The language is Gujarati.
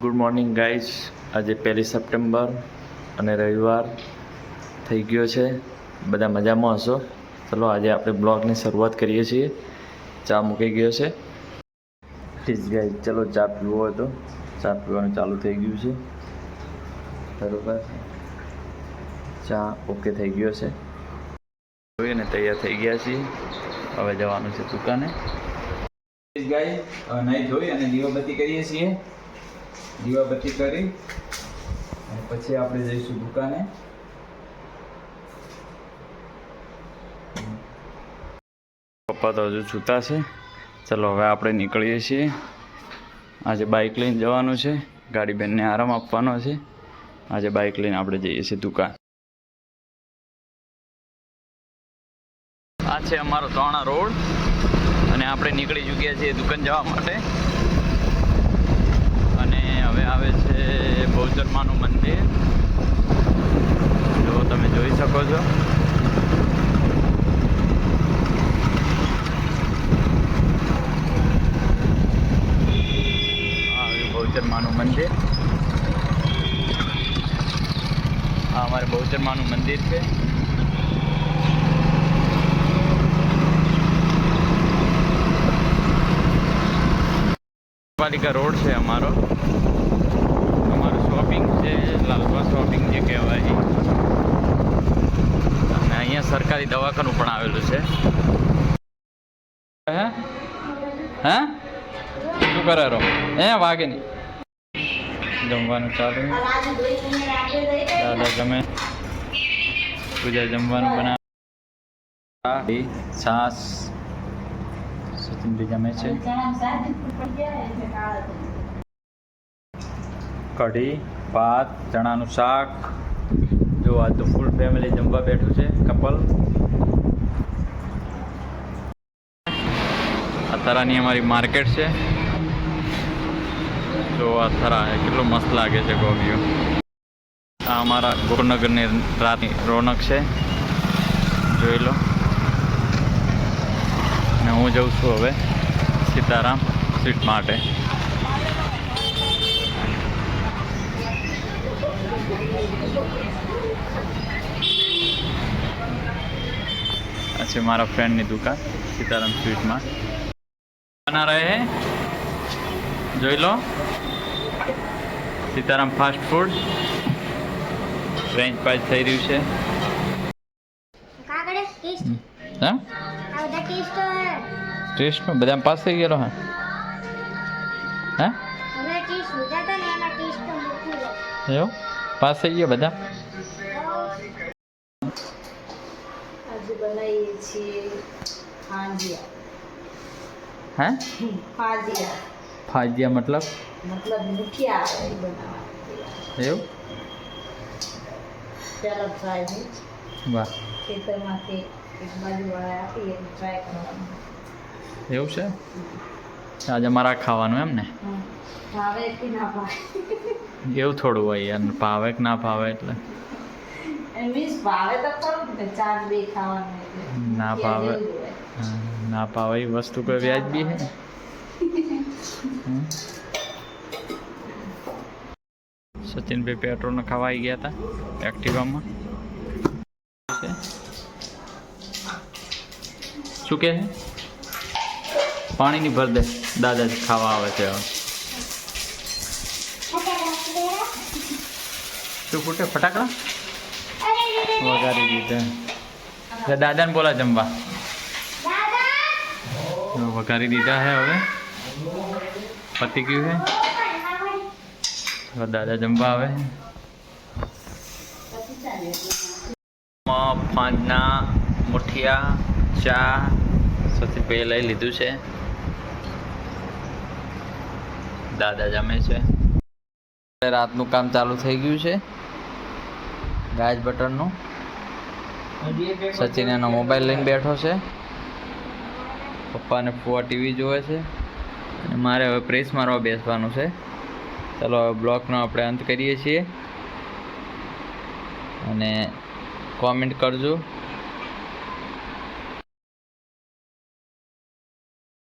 Good morning guys. આજે 1 સપ્ટેમ્બર અને રવિવાર થઈ ગયો છે. બધા મજામાં હશો. ચલો આજે આપણે બ્લોગની શરૂઆત કરીએ છીએ. ચા મૂકી ગયો છે. પ્લીઝ ગાઈઝ, ચલો ચા પીવો હોય તો ચા પીવાનું ચાલુ થઈ ગયું છે. બરોબર, ચા ઓકે થઈ ગયો છે. જોઈને તૈયાર થઈ ગયા છીએ. હવે જવાનું છે દુકાને. ગાઈઝ, નહીં ધોઈ અને દીવાબત્તી કરીએ છીએ. દીવાબત્તી કરી અને પછી આપણે જઈશું દુકાને. પપ્પા તો હજુ છૂટા છે. ચલો હવે આપણે નીકળીએ છીએ. આજે બાઇક લઈને જવાનું છે. ગાડી બેનને આરામ આપવાનો છે. આજે બાઇક લઈને આપણે જઈએ છીએ દુકાન. આ છે અમારો તોણા રોડ અને આપણે નીકળી ચૂક્યા છીએ દુકાન જવા માટે. હવે આવે છે બહુચરમાનું મંદિર. જો તમે જોઈ શકો છો. બહુચરમાનું મંદિર. આ અમારે બહુચરમાનું મંદિર છે. પાલિકા રોડ છે અમારો. શોપિંગ છે, લાલબા શોપિંગ જે કહેવાય. અને અહીંયા સરકારી દવાખાનું પણ આવેલું છે. હે હે શું કરે રો વાગે નહીં. જમવાનું ચાલુ. દાદા જમે. પૂજા જમવાનું બનાવે. છાસ સચિનભાઈ જમે છે. કઢી, ભાત, ચણાનું શાક. જો આજ તો ફૂલ ફેમિલી જમવા બેઠું છે. કપલ. અથરાની અમારી માર્કેટ છે. જો અથરા કેટલું મસ્ત લાગે છે ગોભીઓ. આ અમારા ગુરુનગરની રાતની રોનક છે, જોઈ લો. અને હું જઉં છું હવે સીતારામ સ્વીટ માટે. આ છે મારા ફ્રેન્ડની દુકાન સીતારામ સ્વીટમાં. બના રહે હે, જોઈ લો. Sitaram fast food. French fries થઈ રહ્યું છે. હા, ટેસ્ટમાં બધા પાસ થઈ ગયેલો. હા હા, એવું પાસ થઈ ગયો બધા. આજે બનાવીએ છીએ ફાજિયા. હે ફાજિયા? ફાજિયા મતલબ મુઠિયા આવે બનાવવા. એવું? ચાલો ટ્રાય છે. વાહ, ખેતરમાંથી એક બાજુવાળા આપીએ ટ્રાય કરવાનું. એવું છે. આજે મારા ખાવાનું એમ ને? ભાવે કે ના ભાવે એવું થોડું હોય યાર. ભાવે કે ના ભાવે એટલે મીન્સ ભાવે તો ખરું ને. ચાર બે ખાવાનું ના ભાવે. ના ભાવે એ વસ્તુ કોઈ વ્યાજબી છે? સચિનભાઈ પેટ્રોલ ખાવાઈ ગયા હતા એક્ટિવામાં. શું કહે છે? પાણીની ભર દે. દાદાજી ખાવા આવે છે. હવે શું ફૂટે? ફટાકડા વગાડી દીધા. દાદાને બોલા જમવા. વગાડી દીધા હે. હવે પતી ગયું છે. હવે દાદા જમવા આવે. પાંચના મુઠિયા, ચા સચિનભાઈએ લઈ લીધું છે. દાદા જમે છે. રાતનું કામ ચાલુ થઈ ગયું છે ગાજ બટરનું. સચિન એનો મોબાઈલ લઈને બેઠો છે. પપ્પાને ફુવા ટીવી જોવે છે. અને મારે હવે પ્રેસ મારવા બેસવાનું છે. ચાલો હવે બ્લોગનો આપણે અંત કરીએ છીએ. અને કોમેન્ટ કરજો